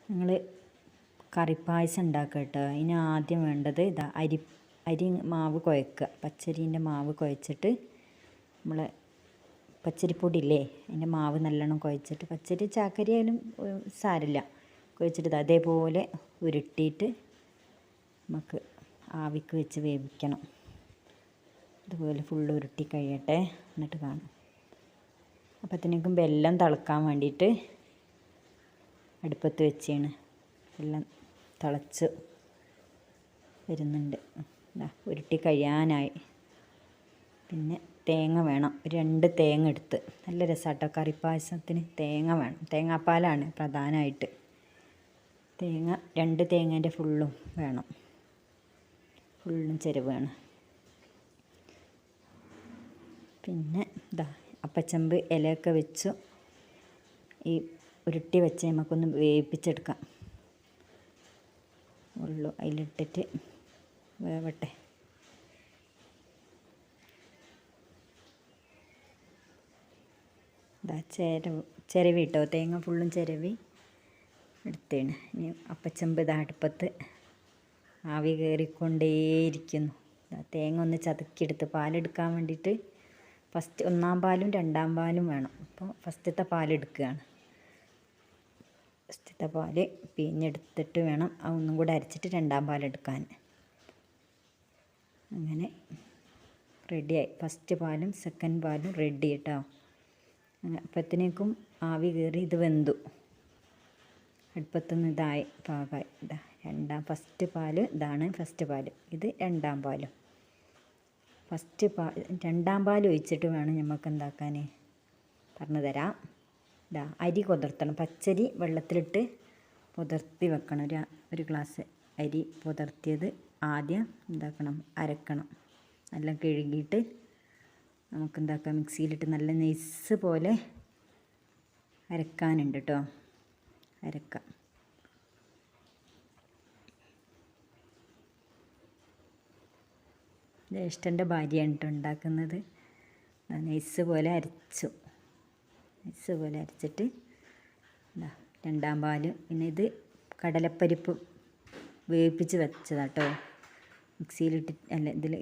ഞങ്ങൾ കറിപ്പായസം ഉണ്ടാക്കുക കേട്ടോ. അതിന് ആദ്യം വേണ്ടത് അരി മാവ് കുഴക്കുക. പച്ചരീൻ്റെ മാവ് കുഴച്ചിട്ട് നമ്മൾ പച്ചരിപ്പൊടി ഇല്ലേ അതിൻ്റെ മാവ് നല്ലോണം കുഴച്ചിട്ട്, പച്ചരി ചാക്കരി ആയാലും സാരമില്ല, കുഴച്ചിട്ട് അതേപോലെ ഉരുട്ടിയിട്ട് നമുക്ക് ആവിക്ക് വെച്ച് വേവിക്കണം. ഇതുപോലെ ഫുള്ള് ഉരുട്ടി കഴിയട്ടെ, എന്നിട്ട് കാണാം. അപ്പോഴത്തേക്കും വെല്ലം തിളക്കാൻ വേണ്ടിയിട്ട് അടുപ്പത്ത് വെച്ചാണ്. വെല്ലം തിളച്ച് വരുന്നുണ്ട്. ഉരുട്ടി കഴിയാനായി. പിന്നെ തേങ്ങ വേണം, 2 തേങ്ങ എടുത്ത്. നല്ല രസമാട്ടോ കറിപ്പായസത്തിന്. തേങ്ങ വേണം, തേങ്ങാപ്പാലാണ് പ്രധാനമായിട്ട്. 2 തേങ്ങേൻ്റെ ഫുള്ളും വേണം, ഫുള്ളും ചിരവ് വേണം. പിന്നെ അപ്പച്ചമ്പ് ഇലയൊക്കെ വെച്ചു ഈ ഉരുട്ടി വെച്ച് നമുക്കൊന്ന് വേവിപ്പിച്ചെടുക്കാം. ഉള്ളു അതിലിട്ടിട്ട് വേവട്ടെ. ചിരവി ഇട്ടോ, തേങ്ങ ഫുള്ളും ചിരവി എടുത്തേണ്. ഇനി അപ്പച്ചമ്പ് അടുപ്പത്ത് ആവി കയറിക്കൊണ്ടേയിരിക്കുന്നു. തേങ്ങ ഒന്ന് ചതുക്കിയെടുത്ത് പാലെടുക്കാൻ വേണ്ടിയിട്ട് ഫസ്റ്റ് 1-ാം പാലും 2-ാം പാലും വേണം. അപ്പോൾ ഫസ്റ്റത്തെ പാലെടുക്കുകയാണ്. ഫസ്റ്റത്തെ പാല് പിഴിഞ്ഞെടുത്തിട്ട് വേണം ഒന്നും കൂടെ അരച്ചിട്ട് 2-ാം പാലെടുക്കാൻ. അങ്ങനെ റെഡിയായി. ഫസ്റ്റ് പാലും സെക്കൻഡ് പാലും റെഡി കേട്ടോ. അപ്പോഴത്തേക്കും ആവി കയറി ഇത് വെന്തു. അടുപ്പത്തുനിന്ന് ഇതായി പാകമായി. ഫസ്റ്റ് പാല് ഇതാണ് ഫസ്റ്റ് പാല്, ഇത് 2-ാം പാലും. 2-ാം പാൽ ഒഴിച്ചിട്ട് വേണം നമുക്ക് എന്താക്കാൻ പറഞ്ഞു തരാം. അരി കുതിർത്തണം. പച്ചരി വെള്ളത്തിലിട്ട് കുതിർത്തി വെക്കണം. ഒരു ഗ്ലാസ് അരി കുതിർത്തിയത് ആദ്യം അരക്കണം. നല്ല കഴുകിയിട്ട് നമുക്ക് മിക്സിയിലിട്ട് നല്ല നൈസ് പോലെ അരക്കാനുണ്ട് കേട്ടോ. അരക്കാം. ജ്യേഷ്ഠൻ്റെ ഭാര്യയാണ് കേട്ടോ ഉണ്ടാക്കുന്നത്. നൈസ് പോലെ അരച്ചു. നൈസ് പോലെ അരച്ചിട്ട് 2-ാം പാല്. പിന്നെ ഇത് കടലപ്പരിപ്പ് വേവിപ്പിച്ച് വെച്ചതാട്ടോ. ഇതിൽ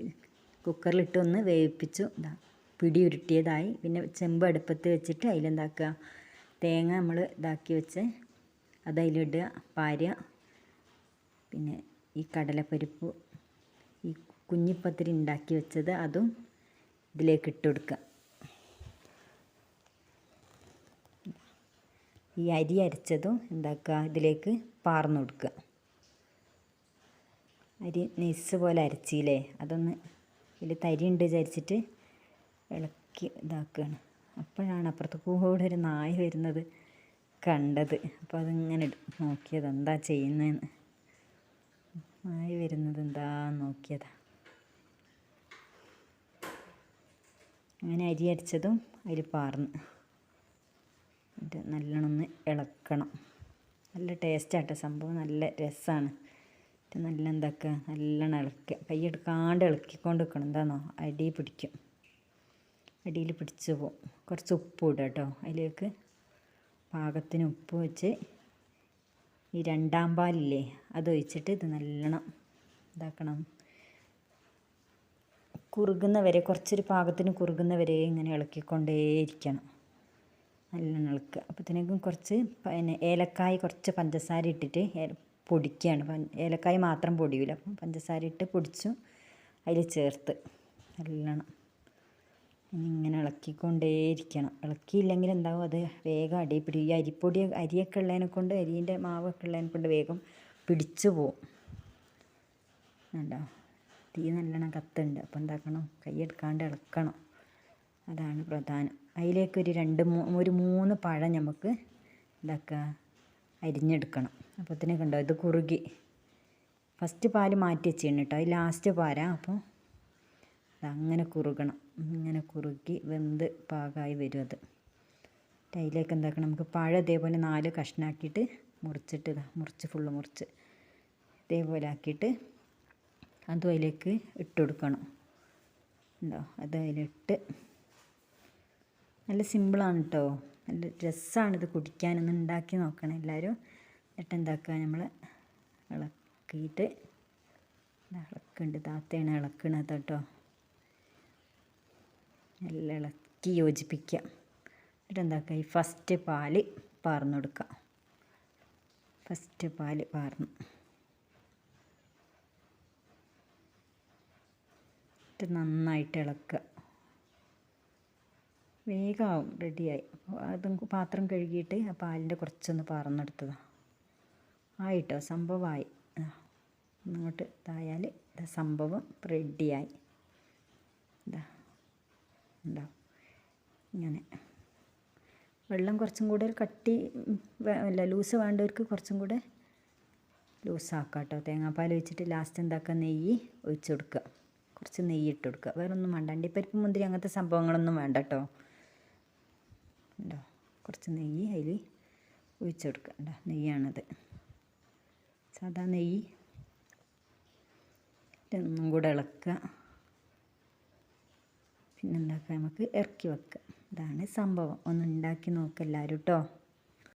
കുക്കറിലിട്ട് ഒന്ന് വേവിപ്പിച്ചു. പിടി ഉരുട്ടിയതായി. പിന്നെ ചെമ്പ് അടുപ്പത്ത് വെച്ചിട്ട് അതിലെന്താക്കുക, തേങ്ങ നമ്മൾ വെച്ച് അതിലിടുക, പാരുക. പിന്നെ ഈ കടലപ്പരിപ്പ്, ഈ കുഞ്ഞിപ്പത്തിരി ഉണ്ടാക്കി വെച്ചത് അതും ഇതിലേക്ക് ഇട്ട് കൊടുക്കുക. ഈ അരി അരച്ചതും ഇതിലേക്ക് പാർന്നു കൊടുക്കുക. അരി നൈസ് പോലെ അരച്ചില്ലേ, അതൊന്ന് ഇതിൽ തരി ഉണ്ട് വിചാരിച്ചിട്ട് ഇളക്കി ഇതാക്കുകയാണ്. അപ്പോഴാണ് അപ്പുറത്ത് കൂടെ ഒരു നായ വരുന്നത് കണ്ടത്. അപ്പോൾ അതിങ്ങനെ നോക്കിയത് എന്താ ചെയ്യുന്നതെന്ന്. നായ വരുന്നത് എന്താന്ന് നോക്കിയതാ. അങ്ങനെ അരി അരച്ചതും അതിൽ പാർന്ന് എന്നിട്ട് നല്ലോണം ഒന്ന് ഇളക്കണം. നല്ല ടേസ്റ്റാട്ടോ സംഭവം, നല്ല രസമാണ്. നല്ല നല്ലോണം ഇളക്കുക. കൈയെടുക്കാണ്ട് ഇളക്കിക്കൊണ്ട് നിൽക്കണം. എന്താണെന്നോ അടി പിടിക്കും, അടിയിൽ പിടിച്ചു പോകും. കുറച്ച് ഉപ്പ് ഇടുക കേട്ടോ. അതിലേക്ക് പാകത്തിന് ഉപ്പ് വെച്ച് ഈ 2-ാം പാലില്ലേ അതൊഴിച്ചിട്ട് ഇത് നല്ലോണം കുറുകുന്നവരെ, കുറച്ചൊരു പാകത്തിന് കുറുകുന്നവരെ ഇങ്ങനെ ഇളക്കിക്കൊണ്ടേയിരിക്കണം. നല്ലോണം ഇളക്കുക. അപ്പോഴത്തേക്കും കുറച്ച് ഏലക്കായ്, കുറച്ച് പഞ്ചസാര ഇട്ടിട്ട് പൊടിക്കുകയാണ്. ഏലക്കായ് മാത്രം പൊടിയില്ല, അപ്പം പഞ്ചസാര ഇട്ട് പൊടിച്ചു അതിൽ ചേർത്ത് നല്ലോണം ഇങ്ങനെ ഇളക്കിക്കൊണ്ടേയിരിക്കണം. ഇളക്കിയില്ലെങ്കിൽ എന്താവും, അത് വേഗം അടിപിടി. ഈ അരിയൊക്കെ ഉള്ളതിനെ കൊണ്ട്, അരിൻ്റെ മാവൊക്കെ ഉള്ളതിനെ കൊണ്ട് വേഗം പിടിച്ചു പോവും. തീ നല്ലോണം കത്തുണ്ട്. അപ്പോൾ കൈയെടുക്കാണ്ട് ഇളക്കണം. അതാണ് പ്രധാനം. അതിലേക്ക് ഒരു 3 പഴം നമുക്ക് അരിഞ്ഞെടുക്കണം. അപ്പോഴത്തേനും കണ്ടോ ഇത് കുറുകി. ഫസ്റ്റ് പാല് മാറ്റി വെച്ചാണ് കേട്ടോ, അത് ലാസ്റ്റ് പാരാ. അപ്പോൾ അങ്ങനെ കുറുകണം. ഇങ്ങനെ കുറുകി വെന്ത് പാകമായി വരും അത്. അതിലേക്ക് നമുക്ക് പഴം ഇതേപോലെ 4 കഷ്ണാക്കിയിട്ട് മുറിച്ചിട്ട് ഫുള്ള് മുറിച്ച് ഇതേപോലെ ആക്കിയിട്ട് അതും അതിലേക്ക് ഇട്ട് കൊടുക്കണം. അത് അതിലിട്ട് നല്ല സിമ്പിളാണ് കേട്ടോ. നല്ല രസമാണിത് കുടിക്കാനൊന്ന് ഉണ്ടാക്കി നോക്കണം എല്ലാവരും. എന്നിട്ട് എന്താക്കുക, നമ്മൾ ഇളക്കിയിട്ട് ഇളക്കുന്നുണ്ട്, താത്തയാണ് ഇളക്കണത് കേട്ടോ. എല്ലാം ഇളക്കി യോജിപ്പിക്കുക. എന്നിട്ട് എന്താക്കുക, ഈ ഫസ്റ്റ് പാല് പാർന്നു കൊടുക്കുക. ഫസ്റ്റ് പാല് പാർന്നു എന്നിട്ട് നന്നായിട്ട് ഇളക്കുക. വേഗമാവും, റെഡിയായി. അപ്പോൾ അതും പാത്രം കഴുകിയിട്ട് ആ പാലിൻ്റെ കുറച്ചൊന്ന് പാർന്നെടുത്തതാണ്. ആയിട്ടോ, സംഭവമായി. ഇങ്ങോട്ട് ഇതായാൽ സംഭവം റെഡിയായി. ഇതാ ഉണ്ടാവും ഇങ്ങനെ. വെള്ളം കുറച്ചും കൂടെ കട്ടി അല്ല, ലൂസ് വേണ്ടവർക്ക് കുറച്ചും കൂടെ ലൂസാക്കാം കേട്ടോ. തേങ്ങാപ്പാൽ ഒഴിച്ചിട്ട് ലാസ്റ്റ് എന്താക്കുക, നെയ്യ് ഒഴിച്ച് കൊടുക്കുക. കുറച്ച് നെയ്യ് ഇട്ട് കൊടുക്കുക. വേറെ ഒന്നും വേണ്ട, അണ്ടിപ്പരിപ്പ് മുന്തിരി അങ്ങനത്തെ സംഭവങ്ങളൊന്നും വേണ്ട കേട്ടോ. ഉണ്ടോ, കുറച്ച് നെയ്യ് അതിൽ ഒഴിച്ച് കൊടുക്കുക. ഉണ്ടോ, നെയ്യാണത്, സാധാ നെയ്യ്. ഒന്നും കൂടെ ഇളക്കുക. പിന്നെന്താക്കുക, നമുക്ക് ഇറക്കി വെക്കുക. ഇതാണ് സംഭവം. ഒന്ന് ഉണ്ടാക്കി നോക്കുക എല്ലാവരും കേട്ടോ.